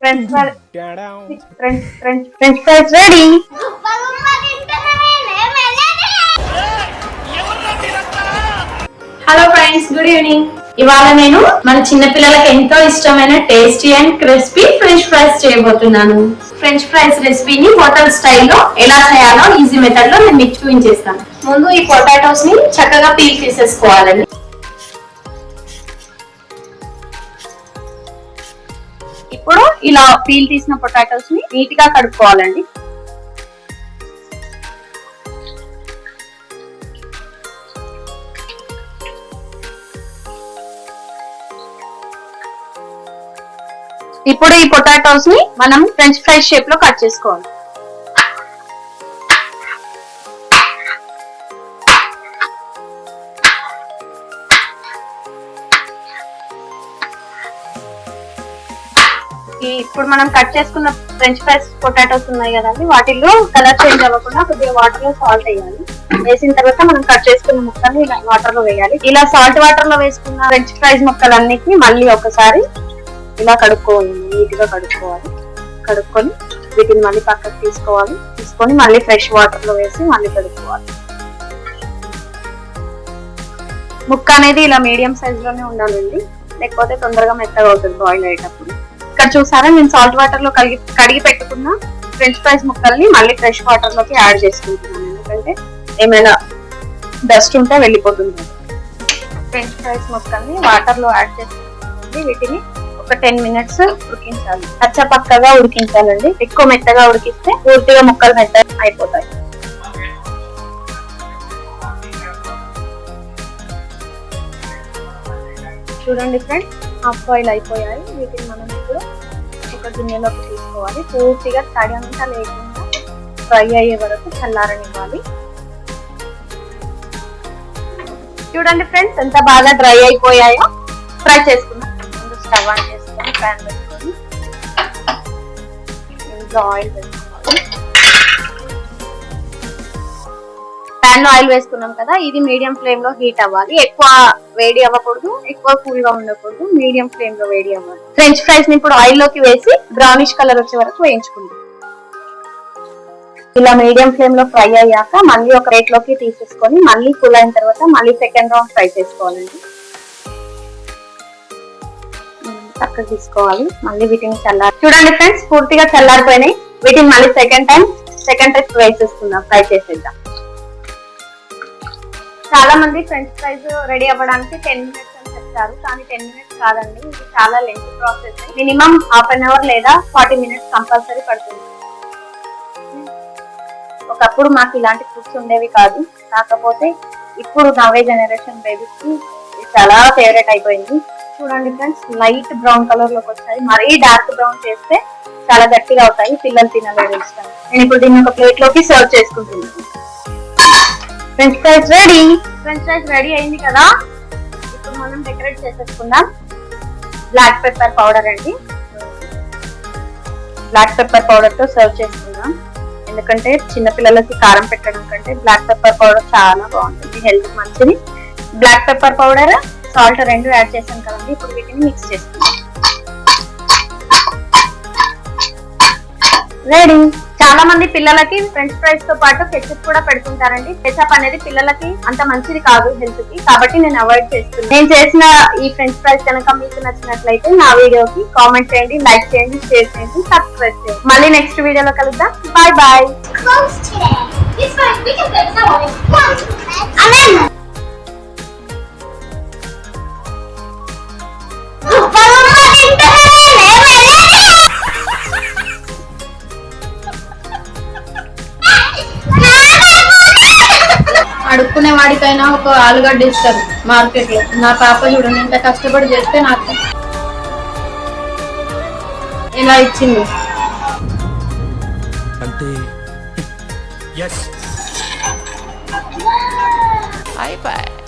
French fries ready. Hello friends, good evening. ఇవాళ నేను మన చిన్న పిల్లలకి ఎంతో ఇష్టమైన tasty and crispy French fries చేయబోతున్నాను. ఫ్రెంచ్ ఫ్రైస్ రెసిపీని హోటల్ స్టైల్లో ఎలా చేయాలో ఈజీ మెథడ్ లో నేను మీకు చూపించేస్తాను. ముందు ఈ పొటాటోస్ ని చక్కగా పీల్ తీసేసుకోవాలండి. ఇప్పుడు ఇలా పీల్ తీసిన పొటాటోస్ ని నీట్ గా కడుక్కోవాలండి. ఇప్పుడు ఈ పొటాటోస్ ని మనం ఫ్రెంచ్ ఫ్రైస్ షేప్ లో కట్ చేసుకోవాలి. ఇప్పుడు మనం కట్ చేసుకున్న ఫ్రెంచ్ ఫ్రైస్ పొటాటోస్ ఉన్నాయి కదండి, వాటిల్లో కలర్ చేంజ్ అవ్వకుండా కొద్దిగా వాటర్ లో సాల్ట్ వేయాలి. వేసిన తర్వాత మనం కట్ చేసుకున్న ముక్కల్ని ఇలా వాటర్ లో వేయాలి. ఇలా సాల్ట్ వాటర్ లో వేసుకున్న ఫ్రెంచ్ ఫ్రైస్ ముక్కలన్నిటిని మళ్ళీ ఒకసారి ఇలా కడుక్కోవాలి, నీట్ గా కడుక్కోవాలి. కడుక్కొని వీటిని మళ్ళీ పక్కకు తీసుకొని మళ్ళీ ఫ్రెష్ వాటర్ లో వేసి మళ్ళీ కడుక్కోవాలి. ముక్క అనేది ఇలా మీడియం సైజ్ లోనే ఉండాలండి, లేకపోతే తొందరగా మెత్తగా అవుతుంది బాయిల్ అయ్యేటప్పుడు. ఇక్కడ చూసారా, నేను సాల్ట్ వాటర్ లో కడిగి పెట్టుకున్న ఫ్రెంచ్ ఫ్రైస్ ముక్కల్ని మళ్ళీ ఫ్రెష్ వాటర్ లోకి యాడ్ చేసుకుంటున్నాను, ఎందుకంటే ఏమైనా డస్ట్ ఉంటే వెళ్ళిపోతుంది. ఫ్రెంచ్ ఫ్రైస్ ముక్కల్ని వాటర్ లో యాడ్ చేసుకుంటుంది. వీటిని ఒక 10 minutes ఉడికించాలి. పక్కగా ఉడికించాలండి. ఎక్కువ మెత్తగా ఉడికిస్తే పూర్తిగా ముక్కలు మెత్తగా అయిపోతాయి. చూడండి ఫ్రెండ్స్, హాఫ్ బాయిల్ అయిపోయాయి. వీటిని మనం ఇప్పుడు ఒక గిన్నెలోకి తీసుకోవాలి. పూర్తిగా తడి అంతా లేకుండా ఫ్రై అయ్యే వరకు చల్లారనివ్వాలి. చూడండి ఫ్రెండ్స్, ఎంత బాగా డ్రై అయిపోయాయో. ఫ్రై చేసుకుందాం. స్టవ్ ఆన్ చేసుకొని ప్యాన్ పెట్టుకొని ఆయిల్ వేసుకోవాలి. ప్యాన్ లో ఆయిల్ వేసుకున్నాం కదా, ఇది మీడియం ఫ్లేమ్ లో హీట్ అవ్వాలి. ఎక్కువ వేడి అవ్వకూడదు, ఎక్కువ కూల్ గా ఉండకూడదు, మీడియం ఫ్లేమ్ లో వేడి అవ్వాలి. ఫ్రెంచ్ ఫ్రైస్ ని ఇప్పుడు ఆయిల్ లోకి వేసి బ్రౌనిష్ కలర్ వచ్చే వరకు వేయించుకుందాం. ఇలా మీడియం ఫ్లేమ్ లో ఫ్రై అయ్యాక మళ్ళీ ఒక ప్లేట్ లోకి తీసేసుకొని మళ్ళీ కూల్ అయిన తర్వాత మళ్ళీ సెకండ్ రౌండ్ ఫ్రై చేసుకోవాలండి. పక్కకు తీసుకోవాలి. మళ్ళీ వీటిని చూడండి ఫ్రెండ్స్, పూర్తిగా చల్లారిపోయినాయి. వీటిని మళ్ళీ సెకండ్ ట్రిప్ వేసేసుకుందాం, ఫ్రై చేసేద్దాం. చాలా మంది ఫ్రెంచ్ ఫ్రైస్ రెడీ అవ్వడానికి 10 minutes అని చెప్తారు, కానీ 10 minutes కాదండి, ఇది చాలా lengthy process. Minimum half an hour లేదా 40 minutes కంపల్సరీ పడుతుంది. ఒకప్పుడు మాకు ఇలాంటి ఫుడ్స్ ఉండేవి కాదు, కాకపోతే ఇప్పుడు నవ్వే జనరేషన్ బేబీస్ కి చాలా ఫేవరెట్ అయిపోయింది. చూడండి ఫ్రెండ్స్, లైట్ బ్రౌన్ కలర్ లోకి వచ్చాయి. మరీ డార్క్ బ్రౌన్ చేస్తే చాలా గట్టిగా అవుతాయి, పిల్లలు తినలేరు ఇష్టం. నేను ఇప్పుడు దీన్ని ఒక ప్లేట్ లోకి సర్వ్ చేసుకుంటున్నాను. ఫ్రెంచ్ ఫ్రైస్ రెడీ అయింది కదా. ఇప్పుడు మనం డెకరేట్ చేసేసుకుందాం. బ్లాక్ పెప్పర్ పౌడర్ అండి, బ్లాక్ పెప్పర్ పౌడర్ తో సర్వ్ చేసుకుందాం. ఎందుకంటే చిన్నపిల్లలకి కారం పెట్టడం కంటే బ్లాక్ పెప్పర్ పౌడర్ చాలా బాగుంటుంది, హెల్త్ మంచిది. బ్లాక్ పెప్పర్ పౌడర్, సాల్ట్ రెండు యాడ్ చేసాం కదండి. ఇప్పుడు వీటిని మిక్స్ చేసుకుందాం. రెడీ. చాలా మంది పిల్లలకి ఫ్రెంచ్ ఫ్రైస్ తో పాటు కెచప్ కూడా పెడుతుంటారండి. కెచప్ అనేది పిల్లలకి అంత మంచిది కాదు హెల్త్ కి, కాబట్టి నేను అవాయిడ్ చేస్తున్నాను. నేను చేసిన ఈ ఫ్రెంచ్ ఫ్రైస్ కనుక మీకు నచ్చినట్లయితే నా వీడియోకి కామెంట్ చేయండి, లైక్ చేయండి, షేర్ చేయండి, సబ్స్క్రైబ్ చేయండి. మళ్ళీ నెక్స్ట్ వీడియోలో కలుద్దాం. Bye bye. అడుక్కునే వాడికైనా ఒక ఆలుగడ్డ ఇస్తారు మార్కెట్ లో. నా పాప చూడండి ఎంత కష్టపడి చేస్తే నాకు ఎలా ఇచ్చింది అంటే. yes. Bye bye.